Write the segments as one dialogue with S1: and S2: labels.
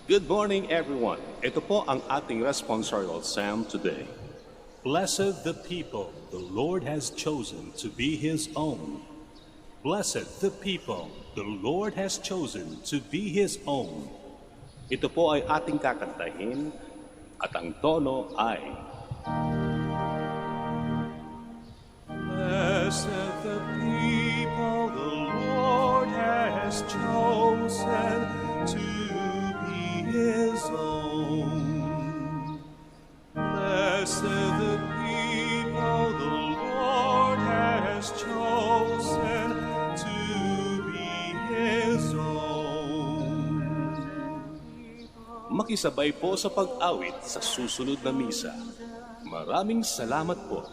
S1: Good morning, everyone. Ito po ang ating responsorial psalm today.
S2: Blessed the people the Lord has chosen to be His own. Blessed the people the Lord has chosen to be His own.
S1: Ito po ay ating kakantahin at ang tono ay
S2: Blessed the people the Lord has chosen to be His own. Blessed the people the Lord has chosen to be His own.
S1: makisabay po sa pag-awit sa susunod na misa. Maraming salamat po.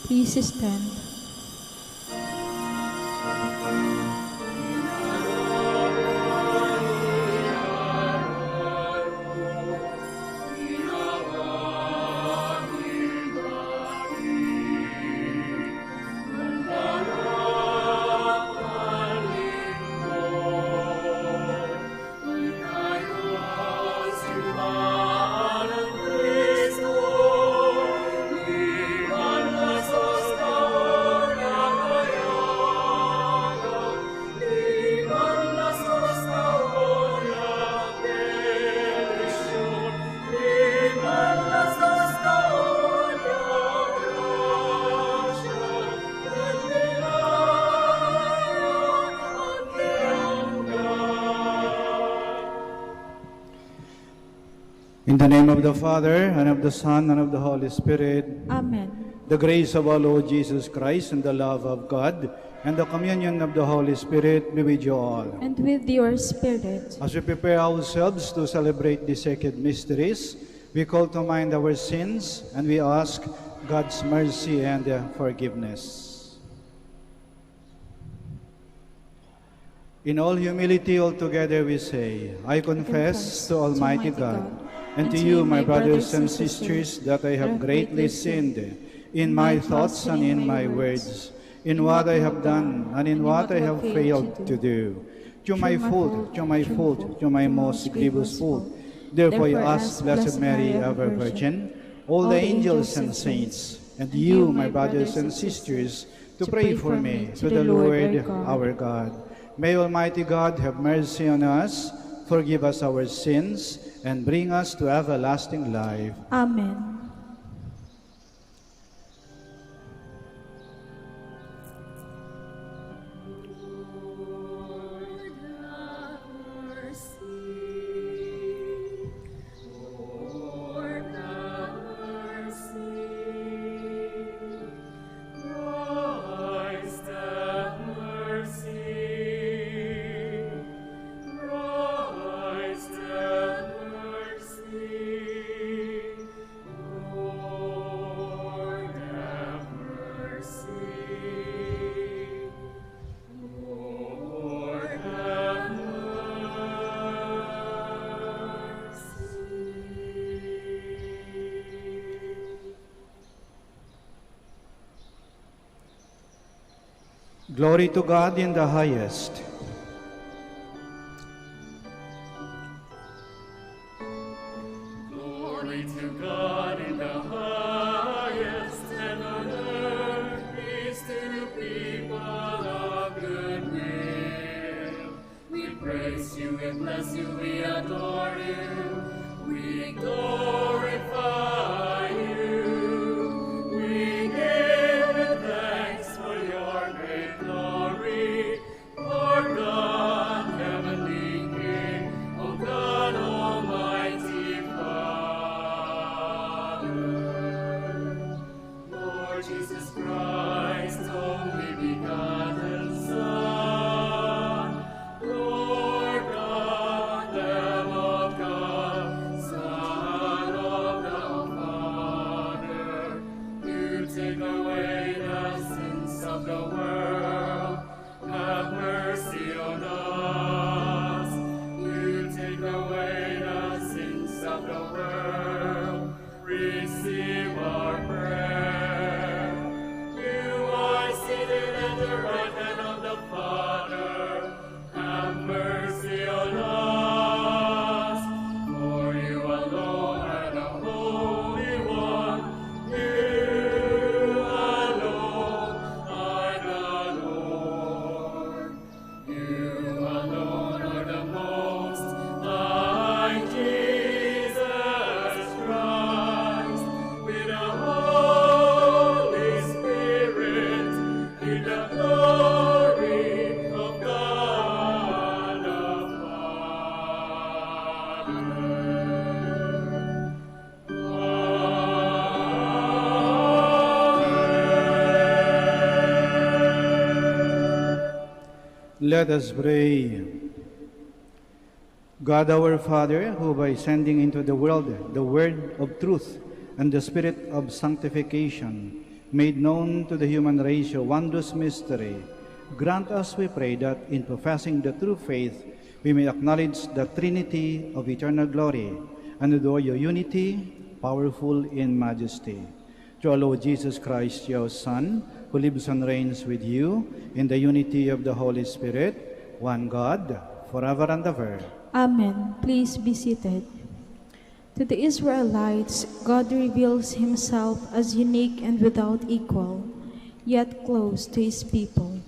S3: Please stand.
S4: In the name of the Father, and of the Son, and of the Holy Spirit.
S3: Amen.
S4: The grace of our Lord Jesus Christ, and the love of God, and the communion of the Holy Spirit be with you all.
S3: And with your spirit.
S4: As we prepare ourselves to celebrate the sacred mysteries, we call to mind our sins, and we ask God's mercy and forgiveness. In all humility altogether we say, I confess to Almighty God and to you, my brothers and sisters, that I have greatly sinned in my thoughts and in my words, in what I have done and in what I have failed to do. To my fault, to my fault, to my most grievous fault. Therefore I ask Blessed Mary, ever Virgin, all the angels and saints, and you, my brothers and sisters, to pray for me to the Lord our God. May Almighty God have mercy on us, forgive us our sins, and bring us to everlasting life.
S3: Amen.
S4: Glory to God in the highest.
S5: Glory to God in the highest, and on earth peace to the people of good will. We praise you, we bless you, we adore you, we glorify you. We give you thanks for your great glory, Lord God, heavenly King, O God, Almighty Father. Lord Jesus Christ, only begotten Son, Lord God, Lamb of God, Son of the Father, you take away the sins of the world. Have mercy on us. You take away the sins of the world. Receive our prayer. You are seated at the right hand of the Father. Have mercy on us. For you alone are the Holy One. You alone are the Lord. You alone are the Most High Jesus Christ, with the Holy Spirit, in the glory of God the Father.
S4: Let us pray. God our Father, who by sending into the world the word of truth and the spirit of sanctification made known to the human race your wondrous mystery, grant us, we pray, that in professing the true faith we may acknowledge the Trinity of eternal glory and adore your unity, powerful in majesty. Through our Lord Jesus Christ, your Son, who lives and reigns with you in the unity of the Holy Spirit, one God, forever and ever.
S3: Amen. Please be seated. To the Israelites, God reveals himself as unique and without equal, yet close to his people.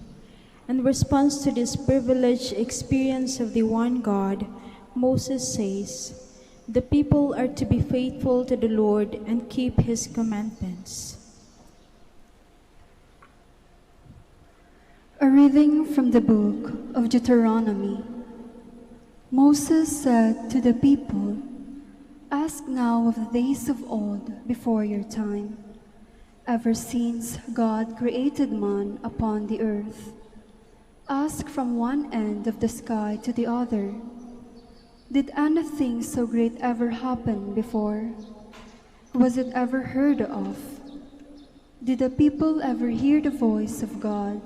S3: In response to this privileged experience of the one God, Moses says, "The people are to be faithful to the Lord and keep his commandments."
S6: A reading from the book of Deuteronomy. Moses said to the people, "Ask now of the days of old before your time, ever since God created man upon the earth. Ask from one end of the sky to the other, did anything so great ever happen before? Was it ever heard of? Did the people ever hear the voice of God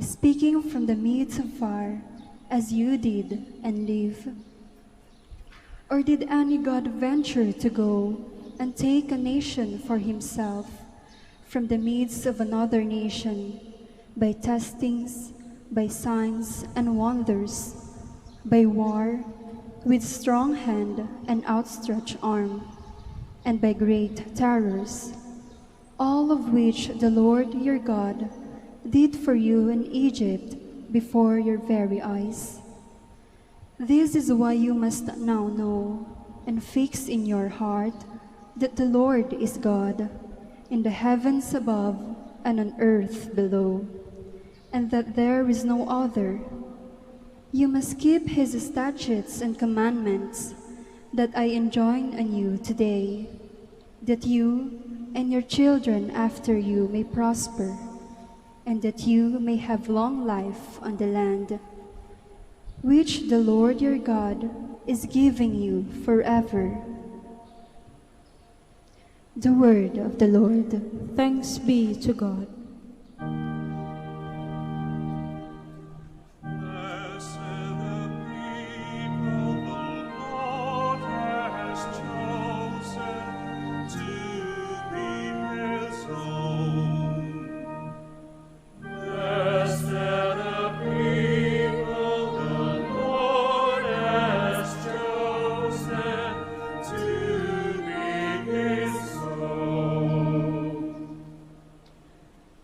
S6: speaking from the midst of fire as you did, and live? Or did any god venture to go and take a nation for himself from the midst of another nation, by testings, by signs and wonders, by war, with strong hand and outstretched arm, and by great terrors, all of which the Lord your God did for you in Egypt before your very eyes? This is why you must now know and fix in your heart that the Lord is God, in the heavens above and on earth below, and that there is no other. You must keep his statutes and commandments that I enjoin on you today, that you and your children after you may prosper, and that you may have long life on the land, which the Lord your God is giving you forever. The word of the Lord.
S3: Thanks be to God.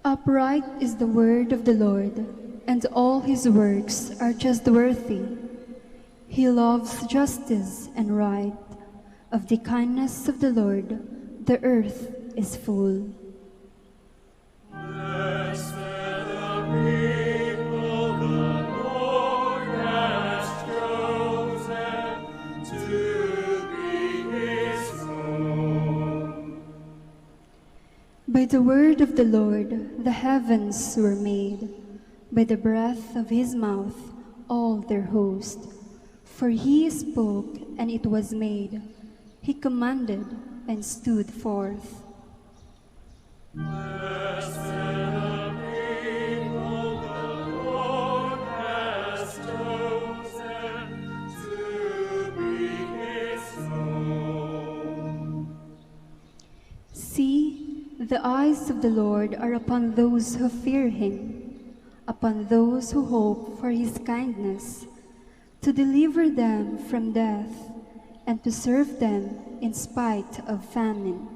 S6: Upright is the word of the Lord, and all his works are trustworthy. He loves justice and right. Of the kindness of the Lord, the earth is full.
S5: Blessed the people the Lord has chosen to be his own.
S6: By the word of the Lord, the heavens were made, by the breath of his mouth, all their host. For he spoke, and it was made. He commanded, and stood forth.
S5: Blessed the people the Lord has chosen to be his own.
S6: See, the eyes of the Lord are upon those who fear him, upon those who hope for his kindness, to deliver them from death, and to serve them in spite of famine.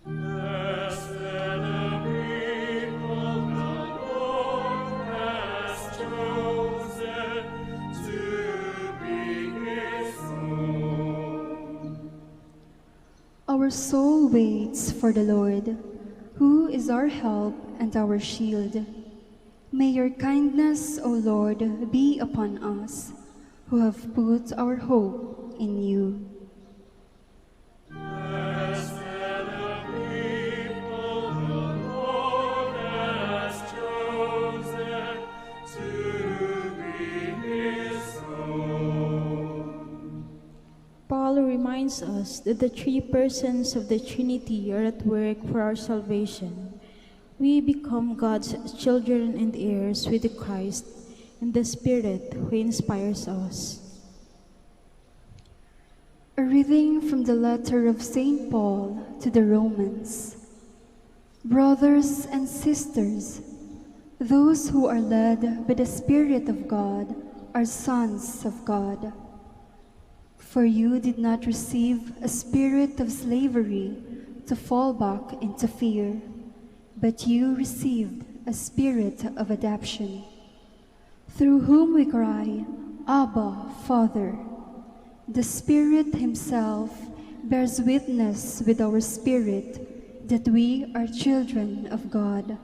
S5: Blessed the people the Lord has chosen to be his own.
S6: Our soul waits for the Lord, who is our help and our shield. May your kindness, O Lord, be upon us, who have put our hope in you.
S5: Blessed the people the Lord has chosen to be his own.
S3: Paul reminds us that the three persons of the Trinity are at work for our salvation. We become God's children and heirs with the Christ and the Spirit who inspires us.
S6: A reading from the letter of St. Paul to the Romans. Brothers and sisters, those who are led by the Spirit of God are sons of God. For you did not receive a spirit of slavery to fall back into fear, but you received a spirit of adoption, through whom we cry, Abba, Father. The Spirit himself bears witness with our spirit that we are children of God,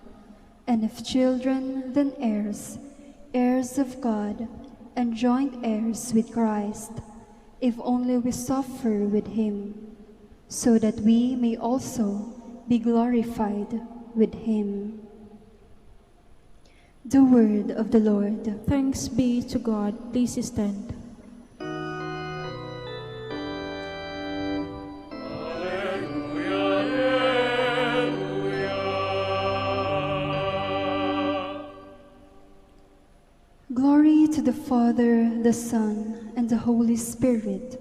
S6: and if children, then heirs, heirs of God, and joint heirs with Christ, if only we suffer with him, so that we may also be glorified with him. The word of the Lord.
S3: Thanks be to God. Please stand.
S6: Glory Glory to the Father, the Son, and the Holy Spirit,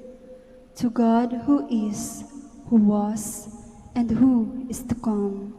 S6: to God who is, who was, and who is to come.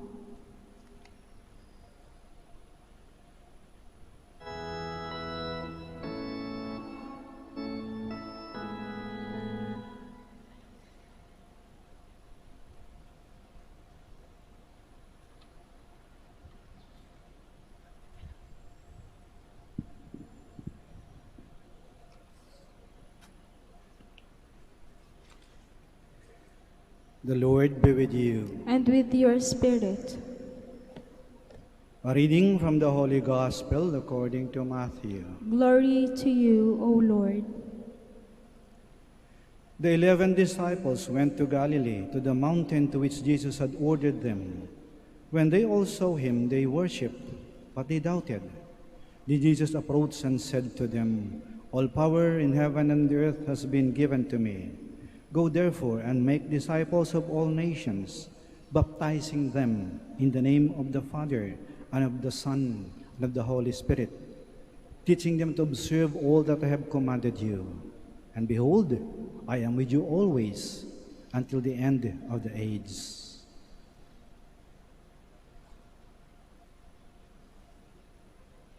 S4: The Lord be with you.
S3: And with your spirit.
S4: A reading from the Holy Gospel according to Matthew.
S3: Glory to you, O Lord.
S4: The 11 disciples went to Galilee, to the mountain to which Jesus had ordered them. When they all saw him, they worshipped, but they doubted. Then Jesus approached and said to them, "All power in heaven and earth has been given to me. Go therefore and make disciples of all nations, baptizing them in the name of the Father and of the Son and of the Holy Spirit, teaching them to observe all that I have commanded you. And behold, I am with you always until the end of the age."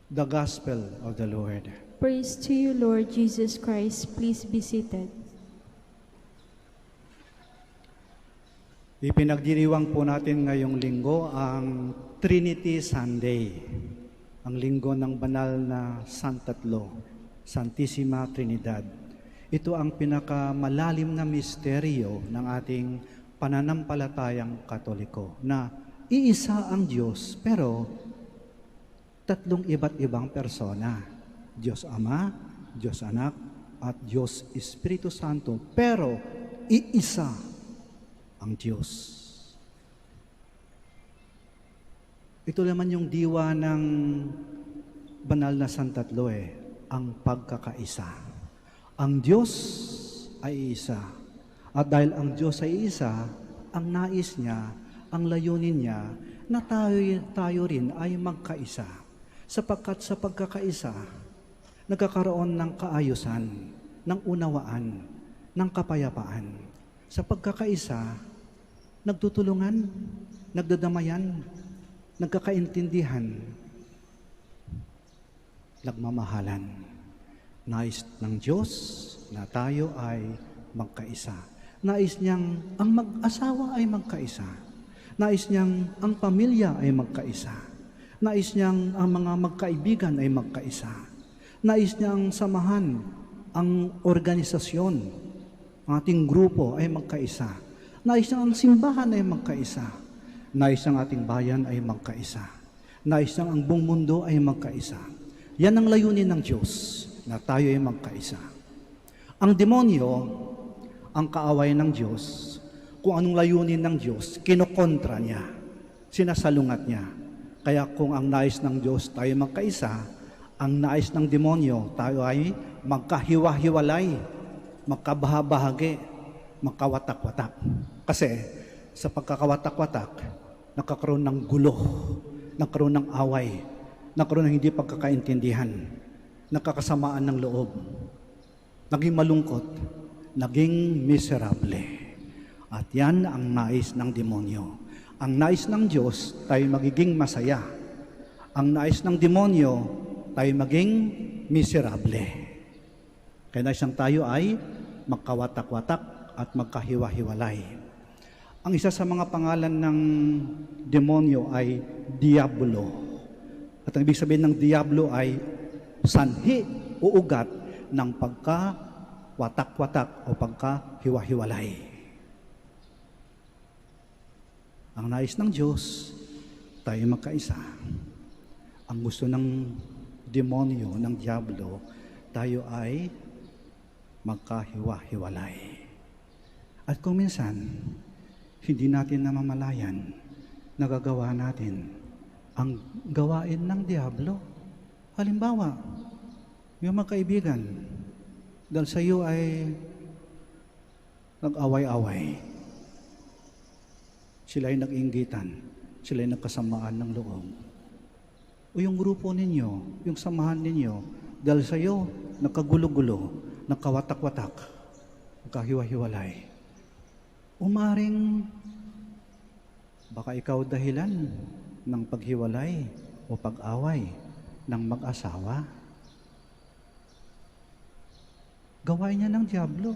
S4: The Gospel of the Lord.
S3: Praise to you, Lord Jesus Christ. Please be seated.
S4: Ipinagdiriwang po natin ngayong linggo ang Trinity Sunday, ang linggo ng banal na Santatlo, Santissima Trinidad. Ito ang pinakamalalim na misteryo ng ating pananampalatayang Katoliko, na iisa ang Diyos pero tatlong iba't ibang persona. Diyos Ama, Diyos Anak, at Diyos Espiritu Santo, pero iisa ang Diyos. Ito naman yung diwa ng banal na Santatlo ang pagkakaisa. Ang Diyos ay isa. At dahil ang Diyos ay isa, ang nais niya, ang layunin niya, na tayo rin ay magkaisa. Sapagkat sa pagkakaisa, nagkakaroon ng kaayusan, ng unawaan, ng kapayapaan. Sa pagkakaisa, nagtutulungan, nagdadamayan, nagkakaintindihan, nagmamahalan. Nais ng Diyos na tayo ay magkaisa. Nais niyang ang mag-asawa ay magkaisa. Nais niyang ang pamilya ay magkaisa. Nais niyang ang mga magkaibigan ay magkaisa. Nais niyang samahan ang organisasyon, ang ating grupo ay magkaisa. Nais ng simbahan ay magkaisa. Nais ng ating bayan ay magkaisa. Nais ng ang buong mundo ay magkaisa. Yan ang layunin ng Diyos, na tayo ay magkaisa. Ang demonyo, ang kaaway ng Diyos, kung anong layunin ng Diyos, kinokontra niya, sinasalungat niya. Kaya kung ang nais ng Diyos tayo magkaisa, ang nais ng demonyo tayo ay magkahiwa-hiwalay, magkabahabahagi, magkawatak-watak. Kasi sa pagkakawatak-watak, nakakaroon ng gulo, nakakaroon ng away, nakakaroon ng hindi pagkakaintindihan, nakakasamaan ng loob, naging malungkot, naging miserable. At yan ang nais ng demonyo. Ang nais ng Diyos, tayo magiging masaya. Ang nais ng demonyo, tayo maging miserable. Kaya nais ng tayo ay magkawatak-watak at magkahiwa-hiwalay. Ang isa sa mga pangalan ng demonyo ay Diablo. At ang ibig sabihin ng Diablo ay sanhi o ugat ng pagkawatak-watak o pagkahiwa-hiwalay. Ang nais ng Diyos, tayo magkaisa. Ang gusto ng demonyo, ng Diablo, tayo ay magkahiwa-hiwalay. At kung minsan, hindi natin namamalayan, nagagawa natin ang gawain ng Diablo. Halimbawa, yung mga kaibigan, dahil sa iyo ay nag-away-away. Sila ay nag-inggitan, sila ay nagkasamaan ng loob. O yung grupo ninyo, yung samahan ninyo, Dahil sa iyo, nagkagulo-gulo, nagkawatak-watak, nagkahiwa-hiwalay. Umaring baka ikaw dahilan ng paghiwalay o pag-away ng mag-asawa. Gawain niya ng dyablo.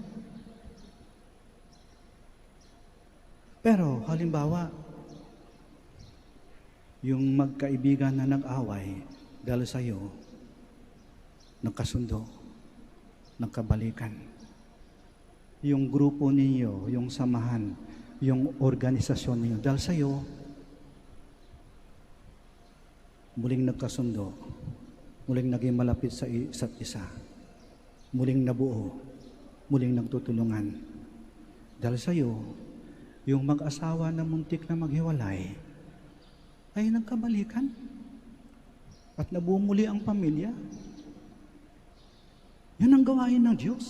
S4: Pero halimbawa, yung magkaibigan na nag-away dahil sa iyo, nagkasundo, nagkabalikan. Yung grupo ninyo, yung samahan, yung organisasyon ninyo, dahil sa iyo, muling nagkasundo, muling naging malapit sa isa't isa, muling nabuo, muling nagtutulungan. Dahil sa iyo, yung mag-asawa na muntik na maghiwalay, ay nagkabalikan at nabumuli ang pamilya. Yan ang gawain ng Diyos.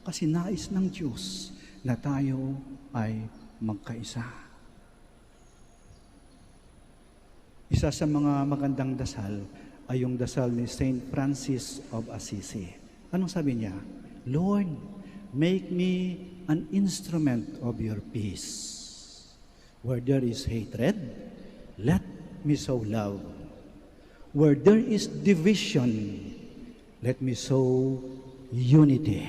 S4: Kasi nais ng Diyos na tayo ay magkaisa. Isa sa mga magandang dasal ay yung dasal ni Saint Francis of Assisi. Anong sabi niya? Lord, make me an instrument of your peace. Where there is hatred, let me sow love. Where there is division, let me sow unity.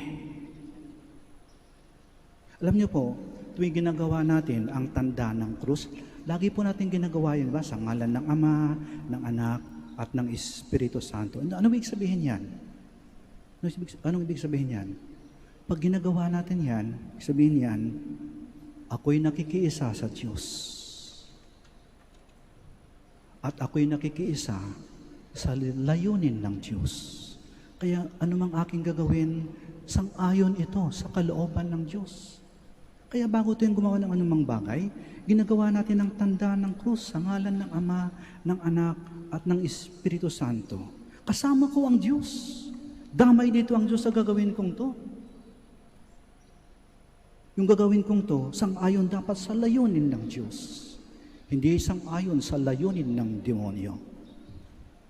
S4: Alam niyo po, tuwing ginagawa natin ang tanda ng krus, lagi po natin ginagawa yun, ba? Sa ngalan ng Ama, ng Anak, at ng Espiritu Santo. Ano ibig sabihin yan? Anong ibig sabihin yan? Pag ginagawa natin yan, sabihin yan, ako'y nakikiisa sa Diyos. At ako'y nakikiisa sa layunin ng Diyos. Kaya anumang aking gagawin, sang-ayon ito sa kalooban ng Diyos. Kaya bago tayong gumawa ng anumang bagay, ginagawa natin ang tanda ng krus sa ngalan ng Ama, ng Anak, at ng Espiritu Santo. Kasama ko ang Diyos. Damay dito ang Diyos sa gagawin kong to. Yung gagawin kong to, sang-ayon dapat sa layunin ng Diyos. Hindi sang-ayon sa layunin ng demonyo.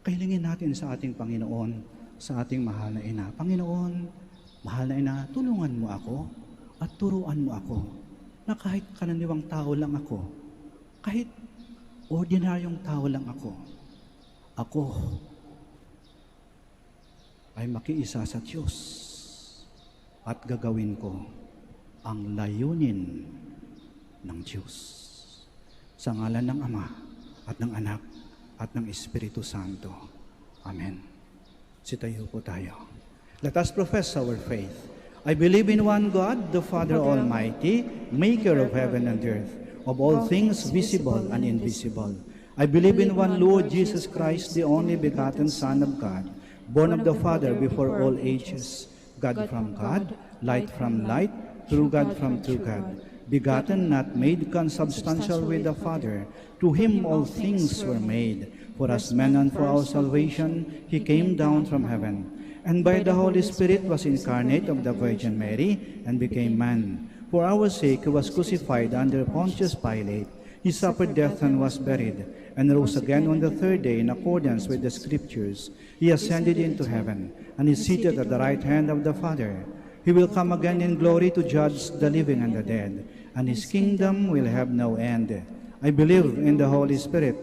S4: Kailingin natin sa ating Panginoon, sa ating mahal na Ina. Panginoon, mahal na Ina, tulungan mo ako at turuan mo ako na kahit karaniwang tao lang ako, kahit ordinaryong tao lang ako ay makiisa sa Diyos at gagawin ko ang layunin ng Diyos. Sa ngalan ng Ama at ng Anak at ng Espiritu Santo. Amen. Sitayo po tayo. Let us profess our faith. I believe in one God, the Father Almighty, maker of heaven and earth, of all things visible and invisible. I believe in one Lord Jesus Christ, the only begotten Son of God, born of the Father before all ages, God from God, light from light, true God from true God, begotten, not made, consubstantial with the Father. To him all things were made. For us men and for our salvation, he came down from heaven, and by the Holy Spirit was incarnate of the Virgin Mary, and became man. For our sake he was crucified under Pontius Pilate. He suffered death and was buried, and rose again on the third day in accordance with the Scriptures. He ascended into heaven, and is seated at the right hand of the Father. He will come again in glory to judge the living and the dead, and his kingdom will have no end. I believe in the Holy Spirit,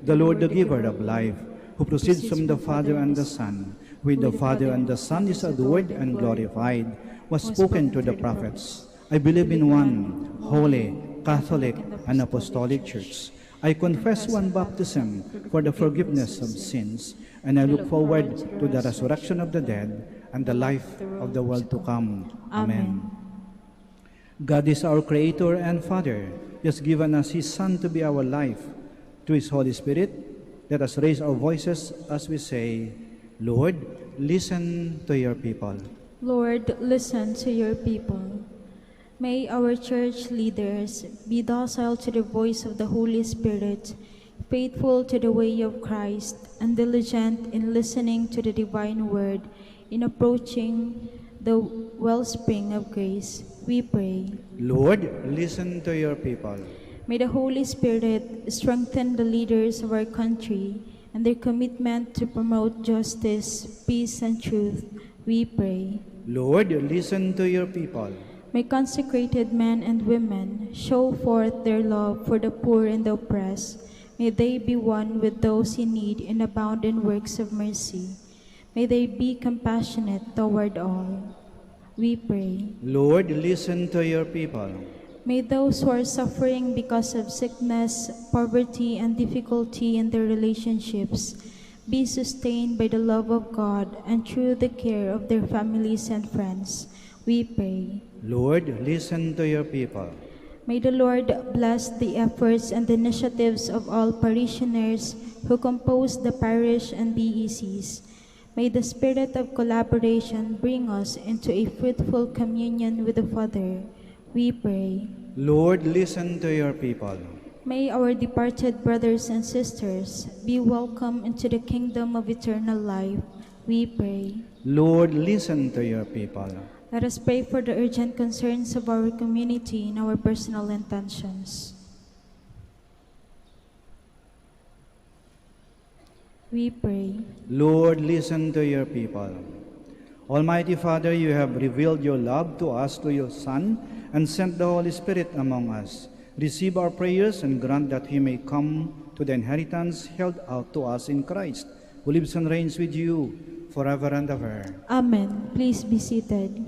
S4: the Lord, the giver of life, who proceeds from the Father and the Son. With the Father and the Son is adored and glorified, was spoken to the prophets. I believe in one holy, Catholic, and Apostolic Church. I confess one baptism for the forgiveness of sins, and I look forward to the resurrection of the dead and the life of the world to come. Amen. God is our Creator and Father. He has given us His Son to be our life. To His Holy Spirit, let us raise our voices as we say, Lord, listen to your people.
S3: Lord, listen to your people. May our church leaders be docile to the voice of the Holy Spirit, faithful to the way of Christ, and diligent in listening to the divine word, in approaching the wellspring of grace. We pray.
S4: Lord, listen to your people.
S3: May the Holy Spirit strengthen the leaders of our country. and their commitment to promote justice, peace, and truth, we pray.
S4: Lord, listen to your people.
S3: May consecrated men and women show forth their love for the poor and the oppressed. May they be one with those in need and abound in works of mercy. May they be compassionate toward all. We pray.
S4: Lord, listen to your people.
S3: May those who are suffering because of sickness, poverty, and difficulty in their relationships be sustained by the love of God and through the care of their families and friends. We pray.
S4: Lord, listen to your people.
S3: May the Lord bless the efforts and initiatives of all parishioners who compose the parish and BECs. May the spirit of collaboration bring us into a fruitful communion with the Father. We pray.
S4: Lord, listen to your people.
S3: May our departed brothers and sisters be welcomed into the kingdom of eternal life. We pray.
S4: Lord, listen to your people.
S3: Let us pray for the urgent concerns of our community and our personal intentions. We pray.
S4: Lord, listen to your people. Almighty Father, you have revealed your love to us through your Son and sent the Holy Spirit among us. Receive our prayers and grant that he may come to the inheritance held out to us in Christ, who lives and reigns with you forever and ever.
S3: Amen. Please be seated.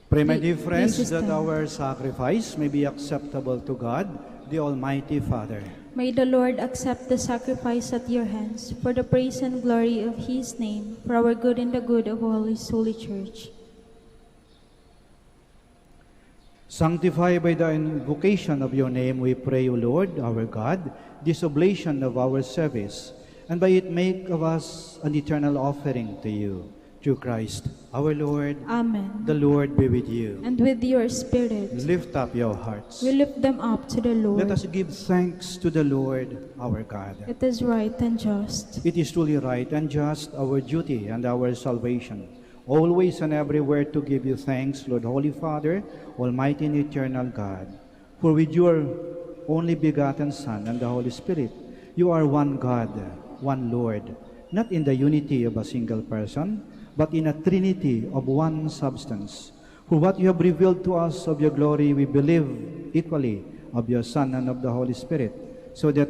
S4: Pray, my dear friends,
S3: Please
S4: that
S3: stand.
S4: our sacrifice may be acceptable to God, the Almighty Father.
S3: May the Lord accept the sacrifice at your hands for the praise and glory of his name, for our good and the good of all his holy church.
S4: Sanctify by the invocation of your name, we pray, O Lord, our God, this oblation of our service, and by it make of us an eternal offering to you. Through Christ, our Lord.
S3: Amen.
S4: The Lord be with you.
S3: And with your spirit,
S4: Lift up your hearts.
S3: we lift them up to the Lord.
S4: Let us give thanks to the Lord, our God.
S3: It is right and just.
S4: It is truly right and just, our duty and our salvation, always and everywhere to give you thanks, Lord, Holy Father, Almighty and eternal God. For with your only begotten Son and the Holy Spirit, you are one God, one Lord, not in the unity of a single person, but in a trinity of one substance. For what you have revealed to us of your glory, we believe equally of your Son and of the Holy Spirit, so that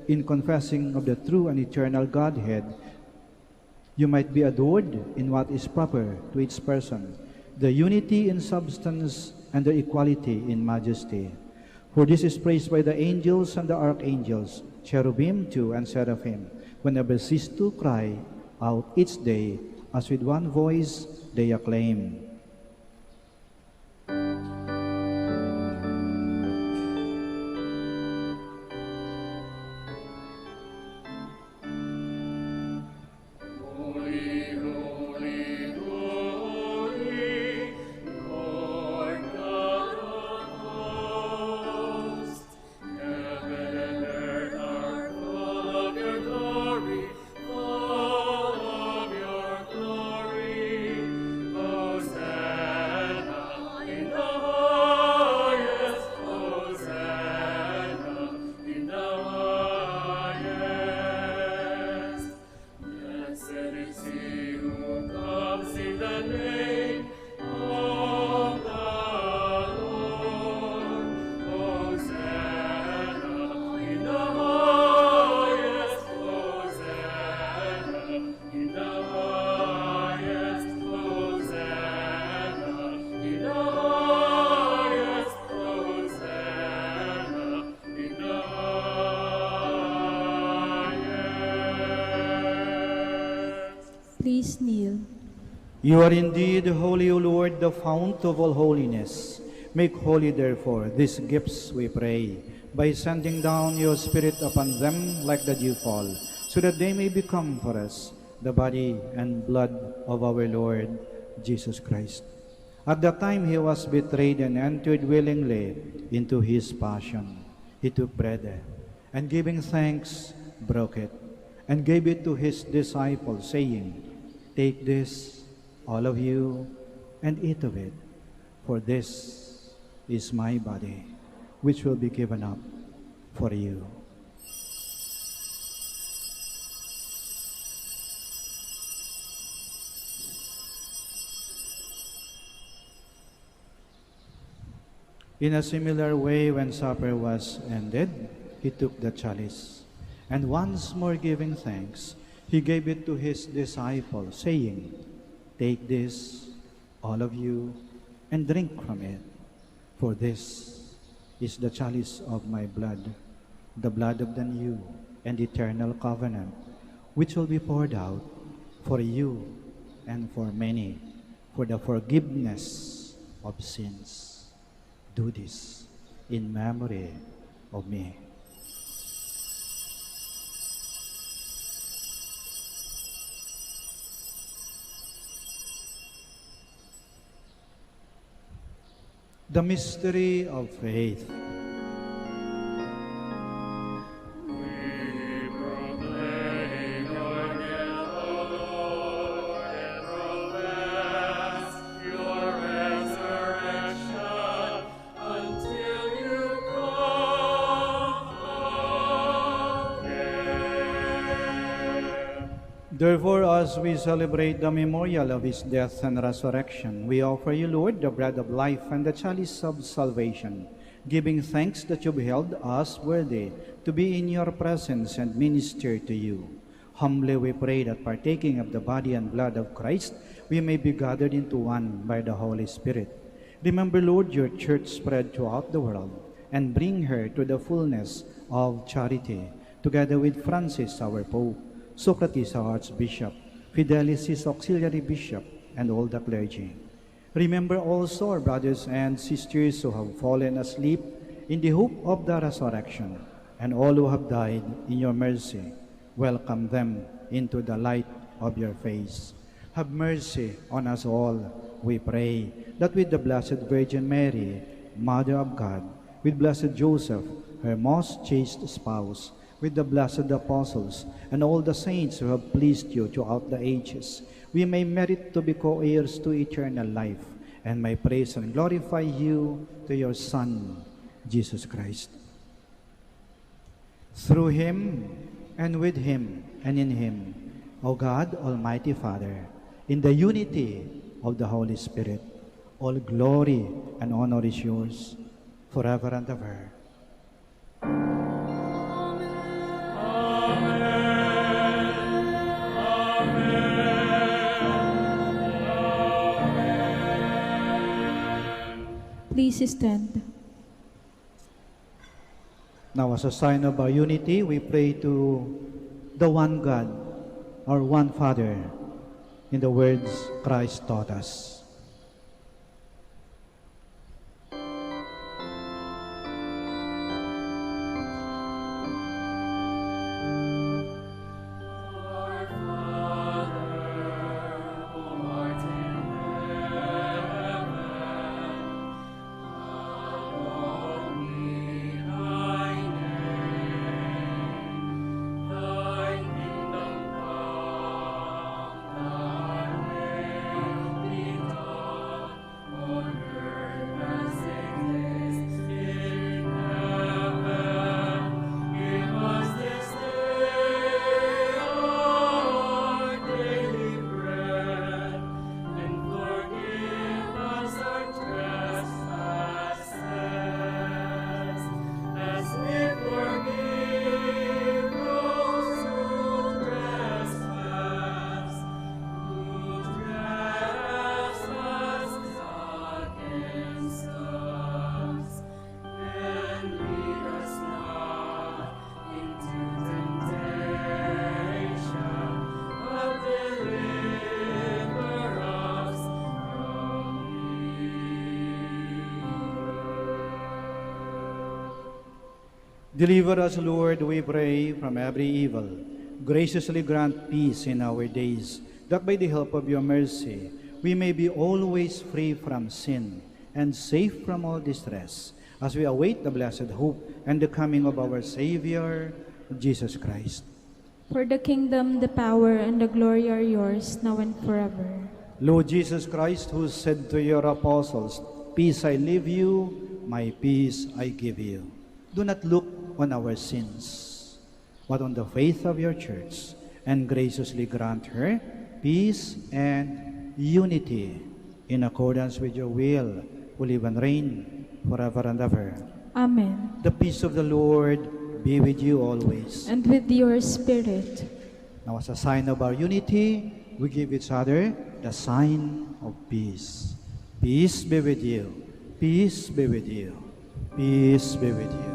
S4: in confessing of the true and eternal Godhead, you might be adored in what is proper to each person, the unity in substance and the equality in majesty. For this is praised by the angels and the archangels, cherubim too and seraphim, whenever cease to cry out each day, as with one voice they acclaim.
S5: Heaven and earth are full of your glory, full of your
S3: Please kneel.
S4: You are indeed holy, O Lord, the fount of all holiness. Make holy, therefore, these gifts, we pray, by sending down your Spirit upon them like the dewfall, so that they may become for us the body and blood of our Lord Jesus Christ. At the time he was betrayed and entered willingly into his passion, he took bread, and giving thanks, broke it, and gave it to his disciples, saying, "Take this, all of you, and eat of it, for this is my body, which will be given up for you." In a similar way, when supper was ended, he took the chalice, and once more giving thanks, he gave it to his disciples, saying, "Take this, all of you, and drink from it, for this is the chalice of my blood, the blood of the new and eternal covenant, which will be poured out for you and for many for the forgiveness of sins. Do this in memory of me." The mystery of faith. Therefore, as we celebrate the memorial of his death and resurrection, we offer you, Lord, the bread of life and the chalice of salvation, giving thanks that you beheld us worthy to be in your presence and minister to you. Humbly we pray that partaking of the body and blood of Christ, we may be gathered into one by the Holy Spirit. Remember, Lord, your church spread throughout the world, and bring her to the fullness of charity, together with Francis, our Pope, Socrates, our Archbishop, Fidelis, his auxiliary bishop, and all the clergy. Remember also our brothers and sisters who have fallen asleep in the hope of the resurrection, and all who have died in your mercy. Welcome them into the light of your face. Have mercy on us all, we pray, that with the Blessed Virgin Mary, Mother of God, with Blessed Joseph, her most chaste spouse, with the blessed apostles and all the saints who have pleased you throughout the ages, we may merit to be co-heirs to eternal life, and may praise and glorify you to your Son, Jesus Christ. Through him, and with him, and in him, O God, Almighty Father, in the unity of the Holy Spirit, all glory and honor is yours, forever and ever.
S3: Please stand.
S4: Now, as a sign of our unity, we pray to the one God, our one Father, in the words Christ taught us.
S5: Thy kingdom come, thy will be done.
S4: Deliver us, Lord, we pray, from every evil. Graciously grant peace in our days, that by the help of your mercy, we may be always free from sin and safe from all distress, as we await the blessed hope and the coming of our Savior, Jesus Christ.
S3: For the kingdom, the power, and the glory are yours, now and forever.
S4: Lord Jesus Christ, who said to your apostles, "Peace I leave you, my peace I give you," do not look on our sins, but on the faith of your church, and graciously grant her peace and unity in accordance with your will, who live and reign forever and ever.
S3: Amen.
S4: The peace of the Lord be with you always.
S3: And with your spirit.
S4: Now, as a sign of our unity, we give each other the sign of peace. Peace be with you. Peace be with you. Peace be with you.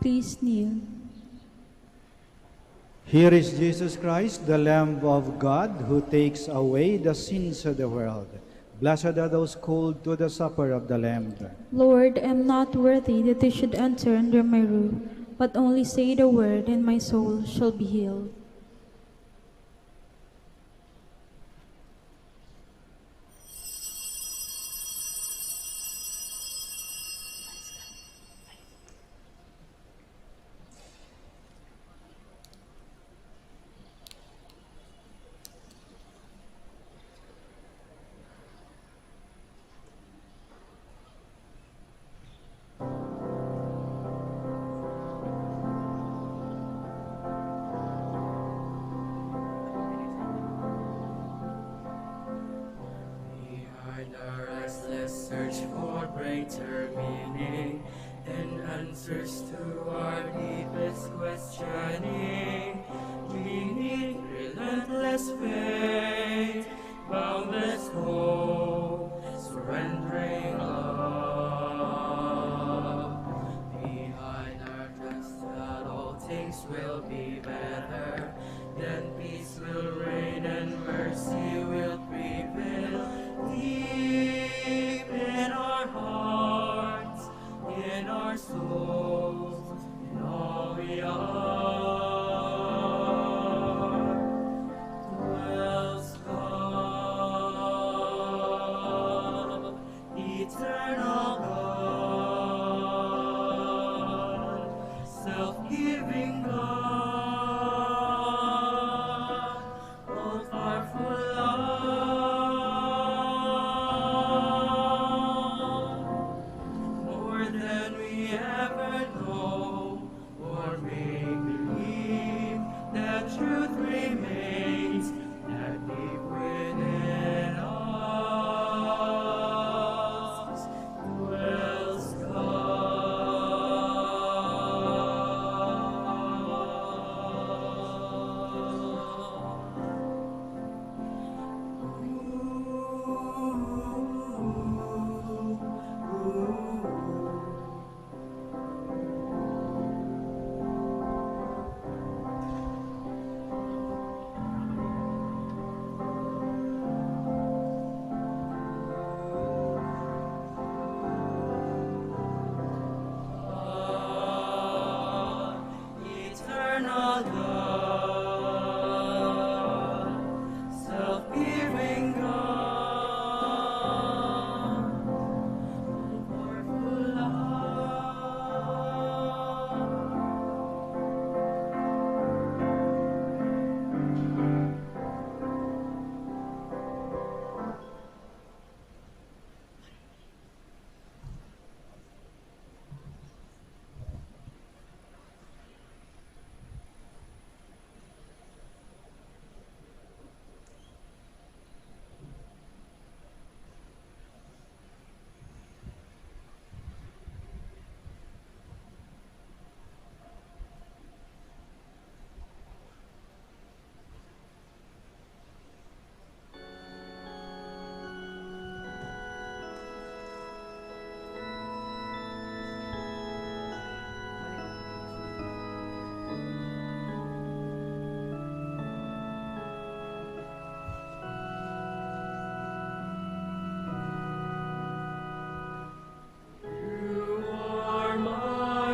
S3: Please kneel.
S4: Here is Jesus Christ, the Lamb of God, who takes away the sins of the world. Blessed are those called to the supper of the Lamb.
S3: Lord, I am not worthy that you should enter under my roof, but only say the word, and my soul shall be healed.
S5: Search for greater meaning and answers to our deepest questioning. We need relentless faith, boundless hope, surrendering love. Behind our trust that all things will be better, then peace will reign and mercy will prevail. Deep in our hearts, in our souls, in all we are, dwells God, eternal God, self-giving God, all-powerful love, more than we ever know or may believe. eternal God, self-giving God, powerful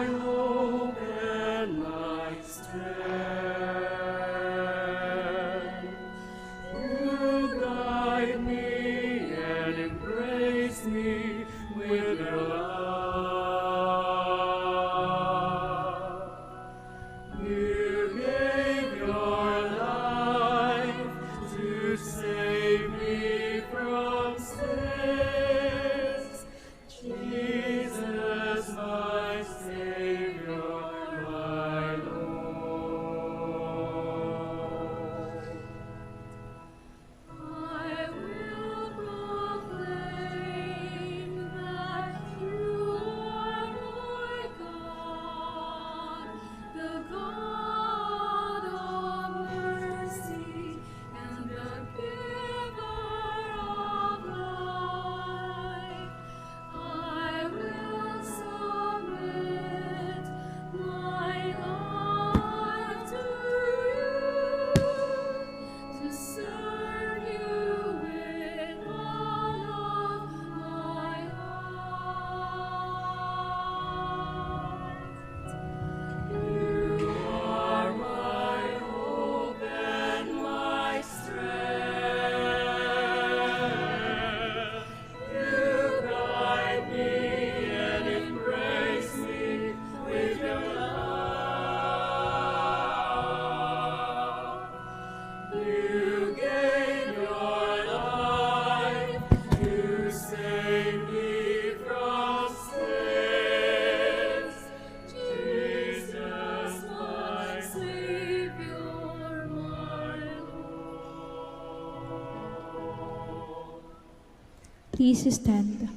S3: Please stand.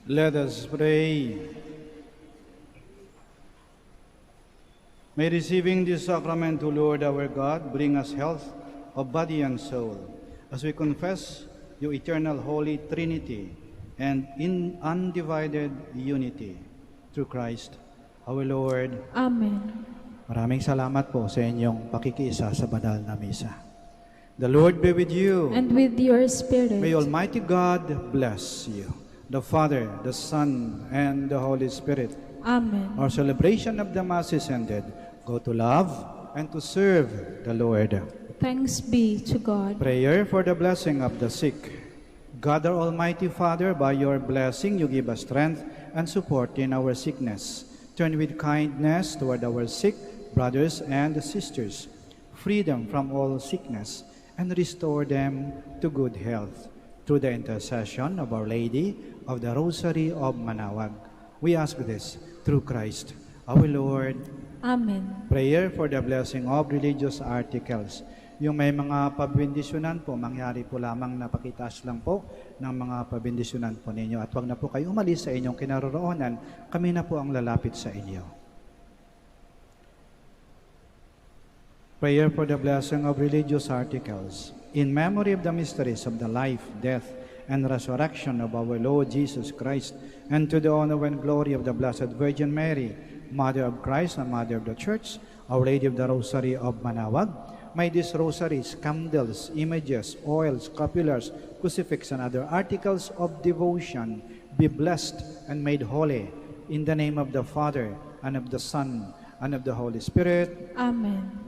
S4: Let us pray. May receiving this sacrament, O Lord our God, bring us health of body and soul, as we confess your eternal Holy Trinity and in undivided unity through Christ our Lord.
S3: Amen.
S4: Maraming salamat po sa inyong pakikiisa sa banal na misa. The Lord be with you.
S3: And with your spirit.
S4: May Almighty God bless you, the Father, the Son, and the Holy Spirit.
S3: Amen.
S4: Our celebration of the Mass is ended. Go to love and to serve the Lord.
S3: Thanks be to God.
S4: Prayer for the blessing of the sick. God, our Almighty Father, by your blessing you give us strength and support in our sickness. Turn with kindness toward our sick brothers and sisters. Free them from all sickness and restore them to good health. Through the intercession of Our Lady of the Rosary of Manaoag, we ask this through Christ our Lord.
S3: Amen.
S4: Prayer for the blessing of religious articles. Yung may mga pabindisyonan po, mangyari po lamang na pakitaas lang po ng mga pabindisyonan po ninyo. At wag na po kayo umalis sa inyong kinaroroonan, kami na po ang lalapit sa inyo. Prayer for the blessing of religious articles. In memory of the mysteries of the life, death, and resurrection of our Lord Jesus Christ, and to the honor and glory of the Blessed Virgin Mary, Mother of Christ and Mother of the Church, Our Lady of the Rosary of Manaoag, may these rosaries, candles, images, oils, scapulars, crucifix, and other articles of devotion be blessed and made holy in the name of the Father, and of the Son, and of the Holy Spirit.
S3: Amen.